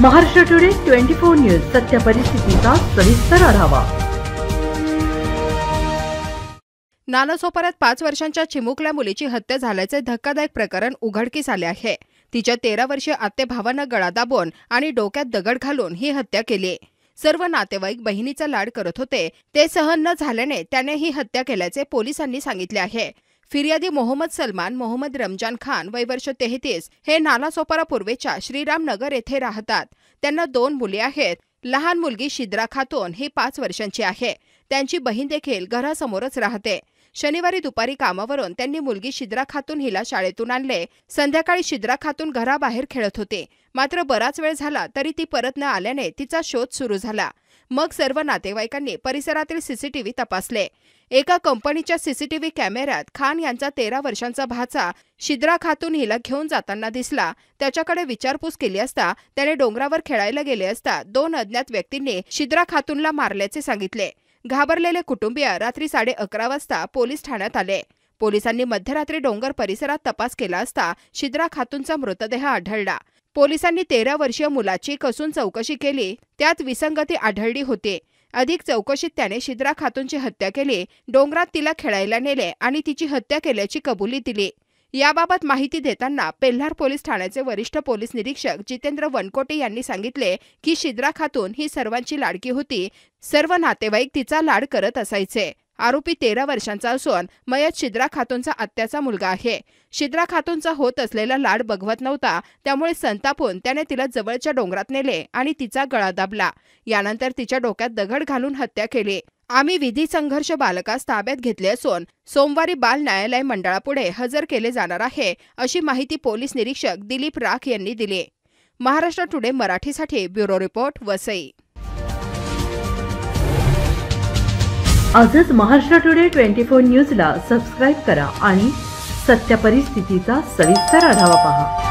Maharashtra today 24 news सत्य परिस्थितीचा सविस्तर आढावा। नालासोपाऱ्यात 5 वर्षांच्या चिमुकल्या मुलीची हत्या झाल्याचे धक्कादायक प्रकरण उघडकीस आले आहे। तिच्या 13 वर्षीय आत्तेभावानं गळा दाबून आणि डोक्यात दगड घालून ही हत्या केली। सर्व नातेवाईक बहिणीचा लाड करत होते, ते सहन न झाल्याने त्याने ही हत्या केल्याचे पोलिसांनी सांगितले आहे। फिर्यादी मोहम्मद सलमान मोहम्मद रमजान खान वय वर्ष 33 हे नालासोपारा पूर्वेच्या श्रीराम नगर येथे राहतात। त्यांना 2 मुली आहेत। लहान मुलगी शिद्रा खातून ही 5 वर्षांची आहे। त्यांची बहीण देखील घरासमोरच राहते। शनिवारी दुपारी कामावरून त्यांनी मुलगी शिद्रा खातून हिला शाळेतून आणले। संध्याकाळी शिद्रा खातून घराबाहेर खेळत होते, मात्र बराच वेळ झाला तरी ती परत न आल्याने तिचा शोध सुरू झाला। मग सर्व नातेवाईकांनी परिसरातील सीसीटीव्ही तपासले। एका कंपनीच्या सीसीटीव्ही कॅमेऱ्यात खान यांचा 13 वर्षांचा भाचा शिद्रा खातून हिला घेऊन जाताना दिसला। त्याच्याकडे विचारपूस केली असता त्याने डोंगरावर खेळायला गेले असता 2 अज्ञात व्यक्तींनी शिद्रा खातूनला मारल्याचे सांगितले। घाबरलेले कुटुंबीय रात्री 11:30 वाजता पोलीस ठाण्यात आले। पोलिसांनी मध्यरात्री डोंगर परिसरात तपास केला असता शिद्रा खातूनचा मृतदेह आढळला। पोलिसांनी 13 वर्षीय मुलाची कसून चौकशी केली, त्यात विसंगती आढळली होती। अधिक चौकशीत त्याने शिद्रा खातूनची हत्या केली, डोंगरात तिला खेळायला नेले आणि तिची हत्या केल्याची कबुली दिली। याबाबत माहिती देताना पेल्हार पोलीस ठाण्याचे वरिष्ठ पोलीस निरीक्षक जितेंद्र वनकोटे यांनी सांगितले की शिद्रा खातून ही सर्वांची लाडकी होती। सर्व नातेवाईक तिचा लाड करत असायचे। आरोपी 13 वर्षांचा असून मयत शिद्रा खातूनचा आत्याचा मुलगा आहे। शिद्रा खातूनचा होत असलेला लाड बघवत नव्हता, त्यामुळे संतापून त्याने तिला जवळच्या डोंगरात नेले आणि तिचा गळा दाबला। यानंतर तिच्या डोक्यात दगड घालून हत्या केली। आम्ही विधी संघर्ष बालकास ताब्यात घेतले असून सोमवारी बाल न्यायालय मंडळापुढे हजर केले जाणार आहे, अशी माहिती पोलीस निरीक्षक दिलीप राख यांनी दिली। महाराष्ट्र टुडे मराठीसाठी ब्युरो रिपोर्ट वसई। आजच महाराष्ट्र टुडे 24 न्यूजला सबस्क्राइब करा आणि सत्य परिस्थितीचा सविस्तर आढावा पहा।